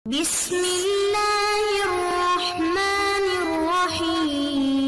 بسم اللہ الرحمن الرحیم۔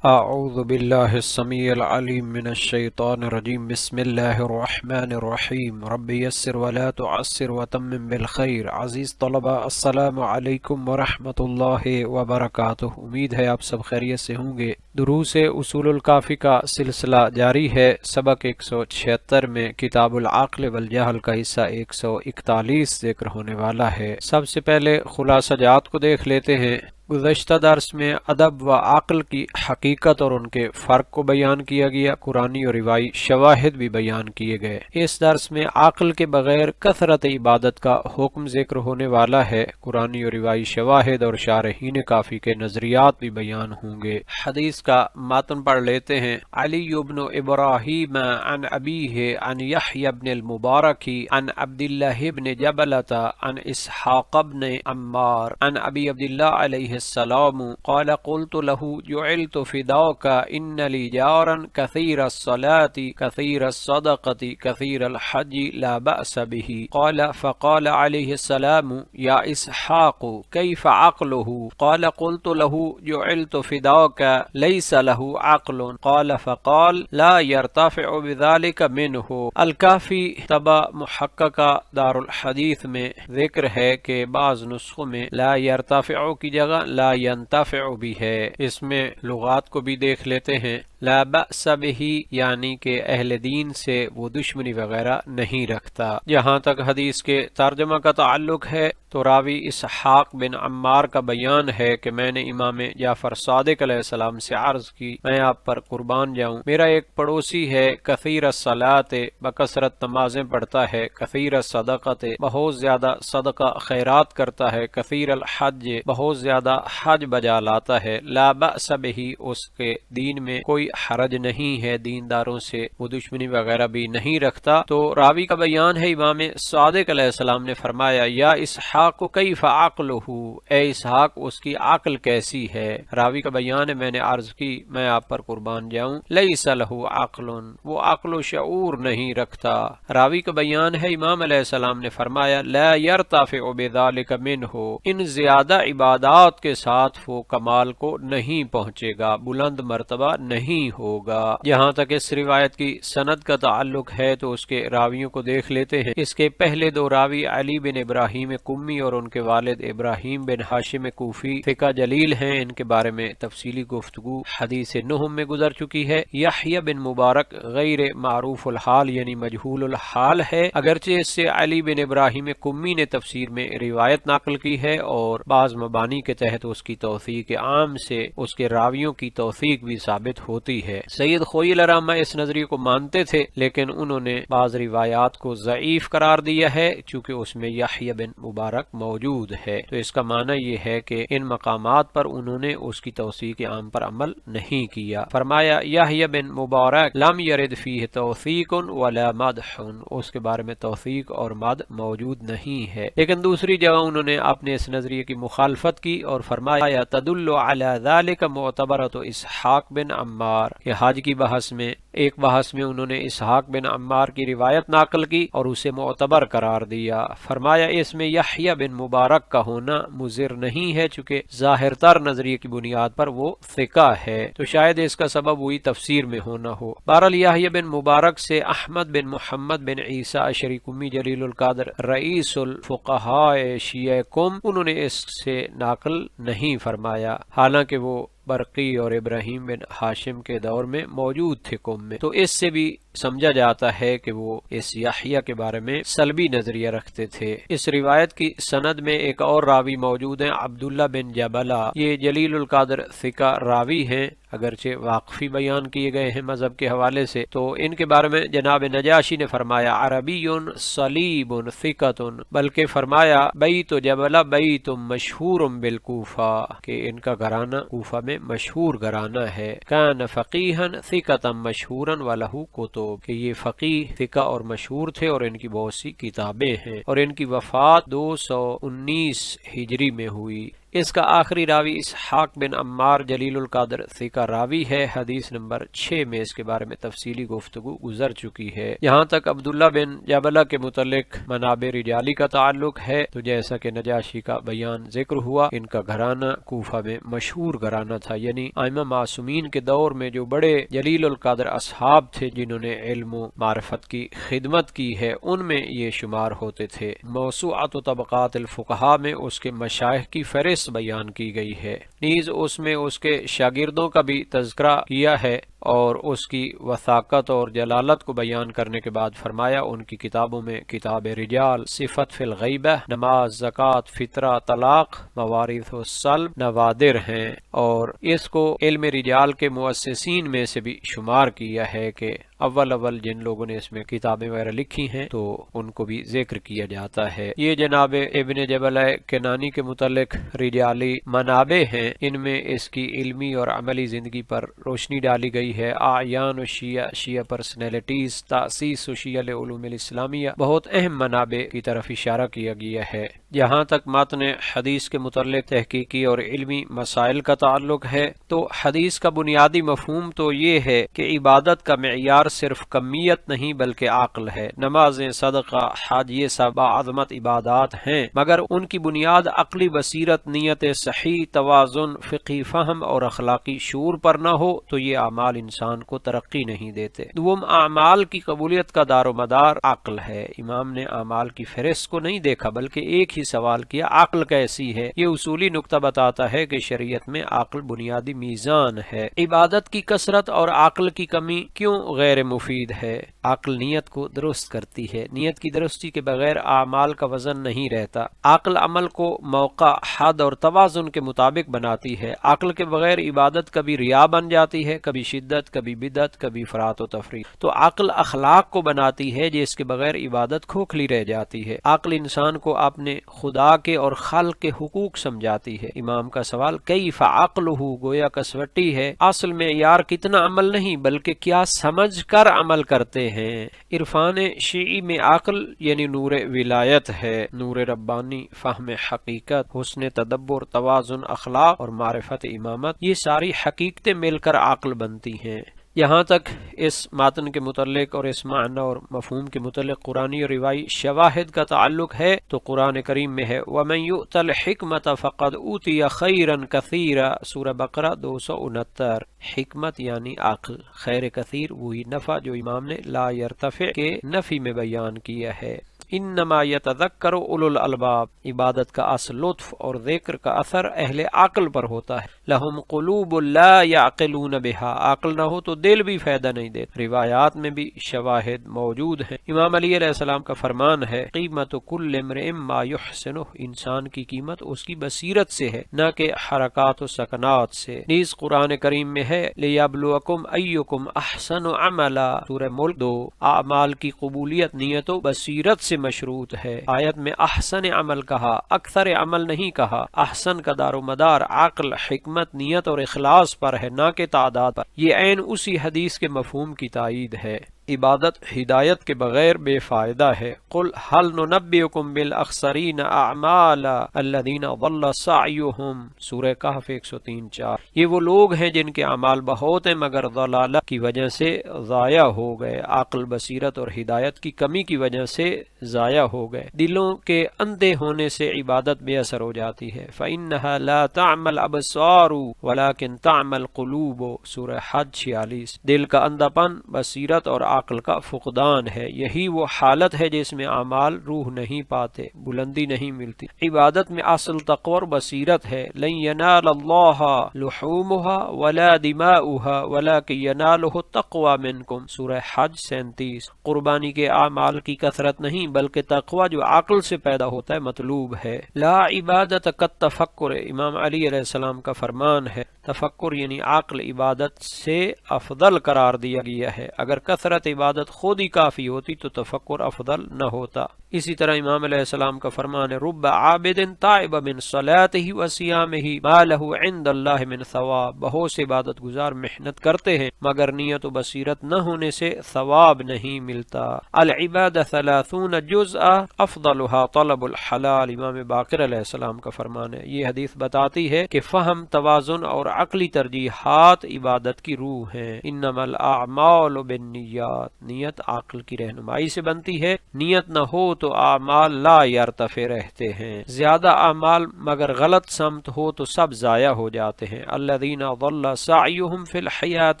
اعوذ باللہ السمیع العلیم من الشیطان الرجیم۔ بسم اللہ الرحمن الرحیم۔ رب یسر ولا تعسر وتمم بالخیر۔ عزیز طلبہ، السلام علیکم ورحمۃ اللہ وبرکاتہ۔ امید ہے آپ سب خیریت سے ہوں گے۔ دروس اصول الکافی کا سلسلہ جاری ہے۔ سبق 176 میں کتاب العقل والجہل کا حصہ 141 ذکر ہونے والا ہے۔ سب سے پہلے خلاصہ جات کو دیکھ لیتے ہیں۔ گزشتہ درس میں ادب و عقل کی حقیقت اور ان کے فرق کو بیان کیا گیا، قرآنی اور روایی شواہد بھی بیان کیے گئے۔ اس درس میں عقل کے بغیر کثرت عبادت کا حکم ذکر ہونے والا ہے۔ قرآنی اور روایی شواہد اور شارحین کافی کے نظریات بھی بیان ہوں گے۔ حدیث کا متن پڑھ لیتے ہیں۔ علی بن ابراہیم عن ابیہ عن یحیی بن المبارک عن عبداللہ بن جبلۃ عن اسحاق بن عمار عن ابی عبداللہ علیہ السلام قال قلت له جعلت فداك ان لي جارا كثير الصلاة كثير الصدقة كثير الحج لا بأس به قال فقال عليه السلام يا إسحاق كيف عقله قال قلت له جعلت فداك ليس له عقل قال فقال لا يرتفع بذلك منه۔ الکافی طبع محققہ دار الحدیث میں ذکر ہے کہ بعض نسخوں میں لا يرتفع کی جگہ لا ينتفع بھی ہے۔ اس میں لغات کو بھی دیکھ لیتے ہیں۔ لا بأس به یعنی کہ اہل دین سے وہ دشمنی وغیرہ نہیں رکھتا۔ جہاں تک حدیث کے ترجمہ کا تعلق ہے تو راوی اسحاق بن عمار کا بیان ہے کہ میں نے امام جعفر صادق علیہ السلام سے عرض کی، میں آپ پر قربان جاؤں، میرا ایک پڑوسی ہے کثیر الصلاۃ بکثرت نمازیں پڑھتا ہے، کثیر الصدقۃ بہت زیادہ صدقہ خیرات کرتا ہے، کثیر الحج بہت زیادہ حج بجا لاتا ہے، لا بأس به اس کے دین میں کوئی حرج نہیں ہے، دینداروں سے وہ دشمنی وغیرہ بھی نہیں رکھتا۔ تو راوی کا بیان ہے، امام صادق علیہ السلام نے فرمایا یا اسحاق کیف عقلہ، اے اسحاق اس کی عقل کیسی ہے۔ راوی کا بیان ہے، میں نے عرض کی میں آپ پر قربان جاؤں، لیس لہ عقل وہ عقل و شعور نہیں رکھتا۔ راوی کا بیان ہے، امام علیہ السلام نے فرمایا لا یرتفع بذلک منہ ان زیادہ عبادات کے ساتھ وہ کمال کو نہیں پہنچے گا، بلند مرتبہ نہیں ہوگا۔ جہاں تک اس روایت کی سند کا تعلق ہے تو اس کے راویوں کو دیکھ لیتے ہیں۔ اس کے پہلے دو راوی علی بن ابراہیم قمی اور ان کے والد ابراہیم بن ہاشم کوفی فقہ جلیل ہیں، ان کے بارے میں تفصیلی گفتگو حدیث نہم میں گزر چکی ہے۔ یحیی بن مبارک غیر معروف الحال یعنی مجہول الحال ہے، اگرچہ اس سے علی بن ابراہیم قمی نے تفسیر میں روایت نقل کی ہے اور بعض مبانی کے تحت اس کی توثیق عام سے اس کے راویوں کی توثیق بھی ثابت ہوتی ہے۔ سید خوئی الرحمہ اس نظریے کو مانتے تھے لیکن انہوں نے بعض روایات کو ضعیف قرار دیا ہے چونکہ اس میں یحیی بن مبارک موجود ہے، تو اس کا معنی یہ ہے کہ ان مقامات پر انہوں نے اس کی توثیق عام پر عمل نہیں کیا۔ فرمایا یحیی بن مبارک لم یرد فیہ توثیق ولا مدح، اس کے بارے میں توثیق اور مدح موجود نہیں ہے، لیکن دوسری جگہ انہوں نے اپنے اس نظریے کی مخالفت کی اور فرمایا تدل علی ذلک معتبرۃ اسحاق بن عمار کہ حج کی بحث میں ایک بحث میں انہوں نے اسحاق بن عمار کی روایت نقل کی اور اسے معتبر قرار دیا۔ فرمایا اس میں یحیی بن مبارک کا ہونا مضر نہیں ہے چونکہ ظاہر تر نظریے کی بنیاد پر وہ ثقہ ہے، تو شاید اس کا سبب وہی تفسیر میں ہونا ہو۔ بہرحال یحیی بن مبارک سے احمد بن محمد بن عیسیٰ اشعری قمی جلیل القدر رئیس الفقہاء شیعہ قم انہوں نے اس سے نقل نہیں فرمایا، حالانکہ وہ برقی اور ابراہیم بن ہاشم کے دور میں موجود تھے قوم میں، تو اس سے بھی سمجھا جاتا ہے کہ وہ اس یحییٰ کے بارے میں سلبی نظریہ رکھتے تھے۔ اس روایت کی سند میں ایک اور راوی موجود ہیں عبداللہ بن جبلہ، یہ جلیل القدر ثقہ راوی ہیں، اگرچہ واقفی بیان کیے گئے ہیں مذہب کے حوالے سے، تو ان کے بارے میں جناب نجاشی نے فرمایا عربی صلیب ثقۃ، بلکہ فرمایا بیت جبلہ بیت مشہور بالکوفہ کہ ان کا گھرانہ کوفہ میں مشہور گھرانہ ہے، کان فقیہا ثقۃ مشہورا ولہ کتب کہ یہ فقیہ ثقہ اور مشہور تھے اور ان کی بہت سی کتابیں ہیں، اور ان کی وفات 219 ہجری میں ہوئی۔ اس کا آخری راوی اسحاق بن عمار جلیل القدر ثقہ راوی ہے، حدیث نمبر 6 میں اس کے بارے میں تفصیلی گفتگو گزر چکی ہے۔ یہاں تک عبداللہ بن جبلہ کے متعلق منابع رجالی کا تعلق ہے تو جیسا کہ نجاشی کا بیان ذکر ہوا، ان کا گھرانہ کوفہ میں مشہور گھرانہ تھا، یعنی ائمہ معصومین کے دور میں جو بڑے جلیل القدر اصحاب تھے جنہوں نے علم و معرفت کی خدمت کی ہے ان میں یہ شمار ہوتے تھے۔ موسوعۃ طبقات الفقہاء میں اس کے مشائخ کی فہرست بیان کی گئی ہے، نیز اس میں اس کے شاگردوں کا بھی تذکرہ کیا ہے اور اس کی وثاقت اور جلالت کو بیان کرنے کے بعد فرمایا ان کی کتابوں میں کتاب رجال، صفت فی الغیبہ، نماز، زکوٰۃ، فطرہ، طلاق، موارث و سلب نوادر ہیں، اور اس کو علم رجال کے مؤسسین میں سے بھی شمار کیا ہے کہ اول جن لوگوں نے اس میں کتابیں وغیرہ لکھی ہیں تو ان کو بھی ذکر کیا جاتا ہے۔ یہ جناب ابن جبلہ کنانی کے متعلق رجالی منابع ہیں، ان میں اس کی علمی اور عملی زندگی پر روشنی ڈالی گئی ہے۔ اعیان و شیعہ پرسنالٹیز، تاسیس و شیعہ علوم الاسلامیہ، بہت اہم منابع کی طرف اشارہ کیا گیا ہے۔ جہاں تک متن حدیث کے متعلق تحقیقی اور علمی مسائل کا تعلق ہے تو حدیث کا بنیادی مفہوم تو یہ ہے کہ عبادت کا معیار صرف کمیت نہیں بلکہ عقل ہے۔ نمازیں، صدقہ، حج، یہ سب عظمت عبادات ہیں، مگر ان کی بنیاد عقلی بصیرت، نیت صحیح، توازن، فقہی فہم اور اخلاقی شعور پر نہ ہو تو یہ اعمال انسان کو ترقی نہیں دیتے۔ دوم، اعمال کی قبولیت کا دار و مدار عقل ہے۔ امام نے اعمال کی فہرست کو نہیں دیکھا بلکہ ایک ہی سوال کیا، عقل کیسی ہے؟ یہ اصولی نقطہ بتاتا ہے کہ شریعت میں عقل بنیادی میزان ہے۔ عبادت کی کثرت اور عقل کی کمی کیوں غیر مفید ہے؟ عقل نیت کو درست کرتی ہے، نیت کی درستی کے بغیر اعمال کا وزن نہیں رہتا۔ عقل عمل کو موقع، حد اور توازن کے مطابق بناتی ہے۔ عقل کے بغیر عبادت کبھی ریا بن جاتی ہے، کبھی شدت، کبھی بدعت، کبھی افراط و تفریط۔ تو عقل اخلاق کو بناتی ہے جس کے بغیر عبادت کھوکھلی رہ جاتی ہے۔ عقل انسان کو اپنے خدا کے اور خلق کے حقوق سمجھاتی ہے۔ امام کا سوال کیف عقلہ، گویا کسوٹی ہے، اصل میں یار کتنا عمل نہیں بلکہ کیا سمجھ کر عمل کرتے ہیں۔ عرفان شیعی میں عقل یعنی نور ولایت ہے، نور ربانی، فہم حقیقت، حسن تدبر، توازن، اخلاق اور معرفت امامت، یہ ساری حقیقتیں مل کر عقل بنتی ہیں۔ یہاں تک اس متن کے متعلق اور اس معنی اور مفہوم کے متعلق قرآنی اور روایی شواہد کا تعلق ہے تو قرآن کریم میں ہے وَمَن يُؤْتَ الْحِكْمَةَ فَقَدْ أُوتِيَ خَيْرًا كَثِيرًا، سورہ بقرہ 269۔ حکمت یعنی عقل، خیر کثیر وہی نفع جو امام نے لا يرتفع کے نفی میں بیان کیا ہے۔ انما یتذکر اولو الالباب، عبادت کا اصل لطف اور ذکر کا اثر اہل عقل پر ہوتا ہے۔ لہم قلوب لا یعقلون بہا، عقل نہ ہو تو دل بھی فائدہ نہیں دیتا۔ روایات میں بھی شواہد موجود ہیں۔ امام علی علیہ السلام کا فرمان ہے قیمت کل امرئ ما یحسنہ، انسان کی قیمت اس کی بصیرت سے ہے نہ کہ حرکات و سکنات سے۔ نیز قرآن کریم میں ہے لیبلوکم ایکم احسن عملا، سورہ ملک 2۔ اعمال کی قبولیت نیت و بصیرت سے مشروط ہے۔ آیت میں احسن عمل کہا، اکثر عمل نہیں کہا۔ احسن کا دار و مدار عقل، حکمت، نیت اور اخلاص پر ہے نہ کہ تعداد پر۔ یہ عین اسی حدیث کے مفہوم کی تائید ہے۔ عبادت ہدایت کے بغیر بے فائدہ ہے۔ قل هل ننبئکم بالاخسرین اعمالا الذین ضل سعیہم، سورہ کہف 103-4۔ یہ وہ لوگ ہیں جن کے اعمال بہت ہیں مگر ضلالت کی وجہ سے ضائع ہو گئے، عقل، بصیرت اور ہدایت کی کمی کی وجہ سے ضائع ہو گئے۔ دلوں کے اندھے ہونے سے عبادت بے اثر ہو جاتی ہے۔ فإنها لا تعمى الابصار ولكن تعمى القلوب، سورہ حج 46۔ دل کا اندھا پن بصیرت اور عقل کا فقدان ہے، یہی وہ حالت ہے جس میں اعمال روح نہیں پاتے، بلندی نہیں ملتی۔ عبادت میں اصل تقوی اور بصیرت ہے۔ لن ینال اللہ لحومها ولا دماؤها ولكن ینالہ التقوی منکم، سورہ حج 37۔ قربانی کے اعمال کی کثرت نہیں بلکہ تقوی جو عقل سے پیدا ہوتا ہے مطلوب ہے۔ لا عبادت کالتفکر، امام علی علیہ السلام کا فرمان ہے تفکر یعنی عقل عبادت سے افضل قرار دیا گیا ہے۔ اگر کثرت عبادت خود ہی کافی ہوتی تو تفکر افضل نہ ہوتا۔ اسی طرح امام علیہ السلام کا فرمان ہے رب عابد تائب من صلاته و صیامه ما له عند اللہ من ثواب، بہت سے عبادت گزار محنت کرتے ہیں مگر نیت و بصیرت نہ ہونے سے ثواب نہیں ملتا۔ العباد 30 جزء افضلها طلب الحلال، امام باقر علیہ السلام کا فرمان ہے۔ یہ حدیث بتاتی ہے کہ فہم، توازن اور عقلی ترجیحات عبادت کی روح ہیں۔ انما الاعمال بالنیات، نیت عقل کی رہنمائی سے بنتی ہے، نیت نہ ہو تو اعمال لا یرتفع رہتے ہیں۔ زیادہ اعمال مگر غلط سمت ہو تو سب ضائع ہو جاتے ہیں۔ الذین ضل سعیہم فی الحیاۃ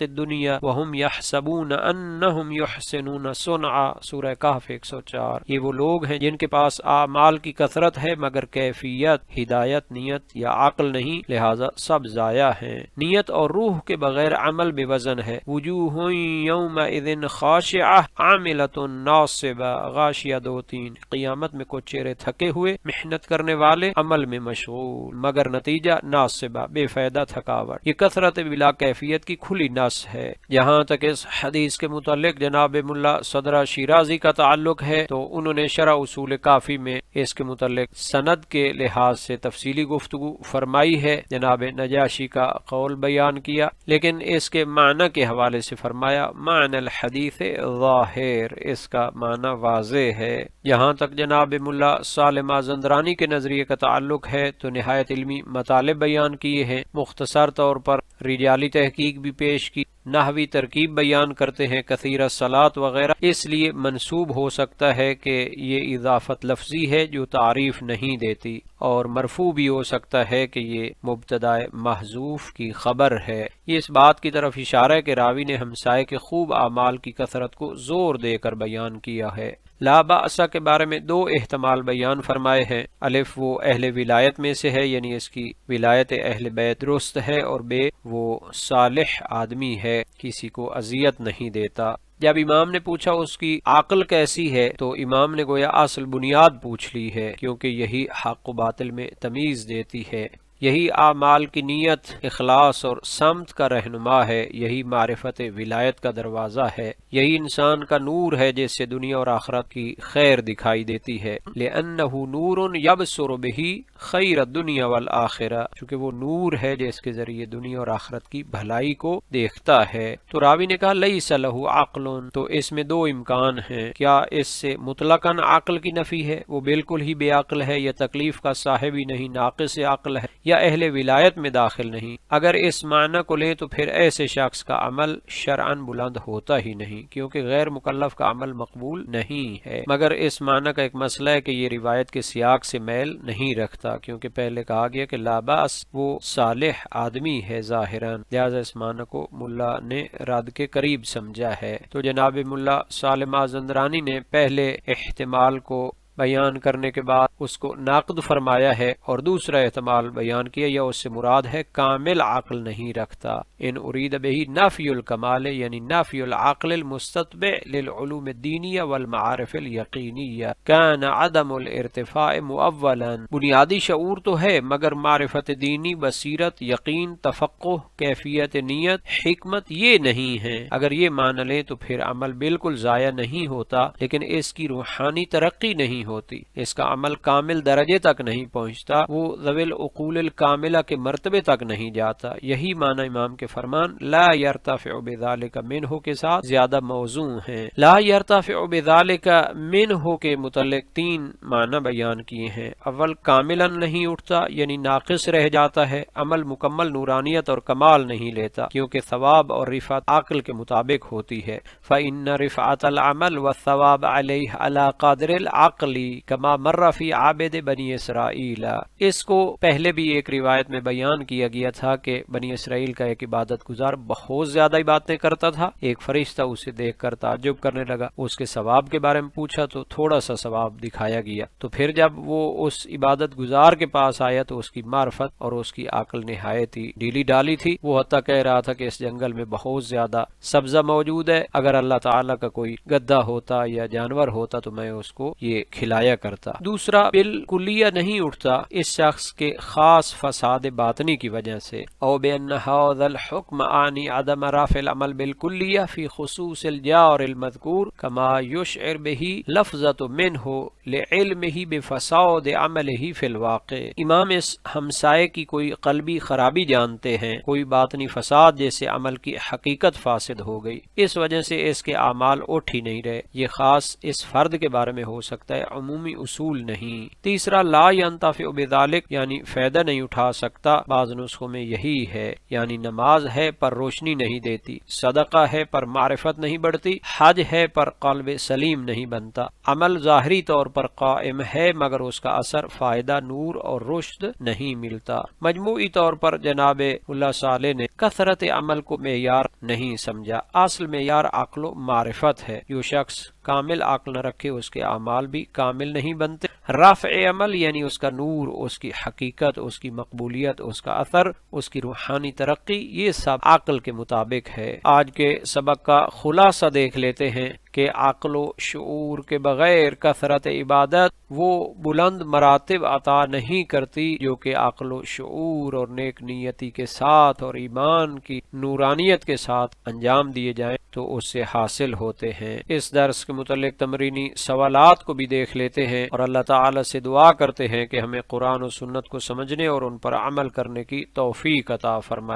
الدنیا وہم یحسبون انہم یحسنون صنعا، سورہ کہف 104۔ یہ وہ لوگ ہیں جن کے پاس اعمال کی کثرت ہے مگر کیفیت، ہدایت، نیت یا عقل نہیں، لہذا سب ضائع ہیں۔ نیت اور روح کے بغیر عمل بے وزن ہے۔ وجوہ یومئذ خاشعہ عاملۃ ناصبہ، غاشیہ 2-3، قیامت میں کچھ چہرے تھکے ہوئے، محنت کرنے والے، عمل میں مشغول، مگر نتیجہ ناصبہ، بے فائدہ تھکاوٹ۔ یہ کثرت بلا کیفیت کی کھلی نس ہے۔ جہاں تک اس حدیث کے متعلق جناب ملا صدرہ شیرازی کا تعلق ہے تو انہوں نے شرح اصول کافی میں اس کے متعلق سند کے لحاظ سے تفصیلی گفتگو فرمائی ہے، جناب نجاشی کا قول بیان کیا، لیکن اس کے معنی کے حوالے سے فرمایا معنی الحدیث ظاہر، اس کا معنی واضح ہے۔ یہاں تک جناب ملا صالح مازندرانی کے نظریے کا تعلق ہے تو نہایت علمی مطالب بیان کیے ہیں، مختصر طور پر رجالی تحقیق بھی پیش کی، نحوی ترکیب بیان کرتے ہیں، کثیر الصلاۃ وغیرہ، اس لیے منسوب ہو سکتا ہے کہ یہ اضافت لفظی ہے جو تعریف نہیں دیتی، اور مرفوع بھی ہو سکتا ہے کہ یہ مبتدا محذوف کی خبر ہے۔ یہ اس بات کی طرف اشارہ ہے کہ راوی نے ہمسائے کے خوب اعمال کی کثرت کو زور دے کر بیان کیا ہے۔ لا بأس کے بارے میں 2 احتمال بیان فرمائے ہیں، الف وہ اہل ولایت میں سے ہے، یعنی اس کی ولایت اہل بیت درست ہے، اور بے وہ صالح آدمی ہے، کسی کو اذیت نہیں دیتا۔ جب امام نے پوچھا اس کی عقل کیسی ہے تو امام نے گویا اصل بنیاد پوچھ لی ہے، کیونکہ یہی حق و باطل میں تمیز دیتی ہے، یہی اعمال کی نیت، اخلاص اور سمت کا رہنما ہے، یہی معرفت ولایت کا دروازہ ہے، یہی انسان کا نور ہے جس سے دنیا اور آخرت کی خیر دکھائی دیتی ہے۔ لِأَنَّهُ نُورٌ يَبْصُرُ بِهِ خَيْرَ الدُّنْيَا وَالْآخِرَةِ، چونکہ وہ نور ہے جس کے ذریعے دنیا اور آخرت کی بھلائی کو دیکھتا ہے۔ تو راوی نے کہا لَيْسَ لَهُ عَقْلٌ، تو اس میں 2 امکان ہیں، کیا اس سے مطلقاً عقل کی نفی ہے، وہ بالکل ہی بے عقل ہے، یا تکلیف کا صاحب ہی نہیں، ناقص عقل ہے، یا اہل ولایت میں داخل نہیں۔ اگر اس معنی کو لیں تو پھر ایسے شخص کا عمل شرعاً بلند ہوتا ہی نہیں، کیونکہ غیر مکلف کا عمل مقبول نہیں ہے۔ مگر اس معنی کا ایک مسئلہ ہے کہ یہ روایت کے سیاق سے میل نہیں رکھتا، کیونکہ پہلے کہا گیا کہ لا باس وہ صالح آدمی ہے ظاہراً، لہذا اس معنی کو ملا نے رد کے قریب سمجھا ہے۔ تو جناب ملا صالح مازندرانی نے پہلے احتمال کو بیان کرنے کے بعد اس کو ناقد فرمایا ہے، اور دوسرا احتمال بیان کیا، یا اس سے مراد ہے کامل عقل نہیں رکھتا، ان ارید بہی نافی الکمال، یعنی نافی العقل المستتبع للعلوم الدینیہ والمعارف الیقینیہ، کان عدم الارتفاع مؤولا، بنیادی شعور تو ہے مگر معرفت دینی، بصیرت، یقین، تفقہ، کیفیت نیت، حکمت یہ نہیں ہے۔ اگر یہ مان لیں تو پھر عمل بالکل ضائع نہیں ہوتا، لیکن اس کی روحانی ترقی نہیں ہوتی، اس کا عمل کامل درجے تک نہیں پہنچتا، وہ ذوی العقول الکاملہ کے مرتبے تک نہیں جاتا۔ یہی معنی امام کے فرمان لا یرتفع بذالک منہ کے ساتھ زیادہ موزوں ہیں۔ لا یرتفع بذالک منہ کے متعلق 3 معنی بیان کیے ہیں۔ اول کاملا نہیں اٹھتا، یعنی ناقص رہ جاتا ہے، عمل مکمل نورانیت اور کمال نہیں لیتا، کیونکہ ثواب اور رفعت عقل کے مطابق ہوتی ہے۔ فإن رفعت العمل والثواب علیہ علی قادر العقل کما مر فی عابد بنی اسرائیل، اس کو پہلے بھی ایک روایت میں بیان کیا گیا تھا کہ بنی اسرائیل کا ایک عبادت گزار بہت زیادہ عبادتیں کرتا تھا، ایک فرشتہ اسے دیکھ کر تعجب کرنے لگا، اس کے ثواب کے بارے میں پوچھا تو تھوڑا سا ثواب دکھایا گیا، تو پھر جب وہ اس عبادت گزار کے پاس آیا تو اس کی معرفت اور اس کی عقل نہایت ہی ڈھیلی ڈالی تھی، وہ حتیٰ کہہ رہا تھا کہ اس جنگل میں بہت زیادہ سبزہ موجود ہے، اگر اللہ تعالیٰ کا کوئی گدھا ہوتا یا جانور ہوتا تو میں اس کو یہ کھلایا کرتا۔ دوسرا، بالکلیہ نہیں اٹھتا اس شخص کے خاص فساد باطنی کی وجہ سے، او بأن هذا الحكم عانی عدم رفع العمل بالکلیہ فی خصوص الجار المذکور کما یشعر به لفظة منه لعلمه بفساد عمله فی الواقع۔ امام اس ہمسائے کی کوئی قلبی خرابی جانتے ہیں، کوئی باطنی فساد جیسے عمل کی حقیقت فاسد ہو گئی، اس وجہ سے اس کے اعمال اٹھ ہی نہیں رہے۔ یہ خاص اس فرد کے بارے میں ہو سکتا ہے، عمومی اصول نہیں۔ تیسرا، لا ينتفع بذلك یعنی فائدہ نہیں اٹھا سکتا، بعض نسخوں میں یہی ہے، یعنی نماز ہے پر روشنی نہیں دیتی، صدقہ ہے پر معرفت نہیں بڑھتی، حج ہے پر قلب سلیم نہیں بنتا، عمل ظاہری طور پر قائم ہے مگر اس کا اثر فائدہ، نور اور رشد نہیں ملتا۔ مجموعی طور پر جناب اللہ صالح نے کثرت عمل کو معیار نہیں سمجھا، اصل معیار عقل و معرفت ہے۔ جو شخص کامل عقل نہ رکھے اس کے اعمال بھی کامل نہیں بنتے۔ رفع عمل یعنی اس کا نور، اس کی حقیقت، اس کی مقبولیت، اس کا اثر، اس کی روحانی ترقی، یہ سب عقل کے مطابق ہے۔ آج کے سبق کا خلاصہ دیکھ لیتے ہیں کہ عقل و شعور کے بغیر کثرت عبادت وہ بلند مراتب عطا نہیں کرتی جو کہ عقل و شعور اور نیک نیتی کے ساتھ اور ایمان کی نورانیت کے ساتھ انجام دیے جائیں تو اس سے حاصل ہوتے ہیں۔ اس درس کے متعلق تمرینی سوالات کو بھی دیکھ لیتے ہیں اور اللہ تعالی سے دعا کرتے ہیں کہ ہمیں قرآن و سنت کو سمجھنے اور ان پر عمل کرنے کی توفیق عطا فرمائے۔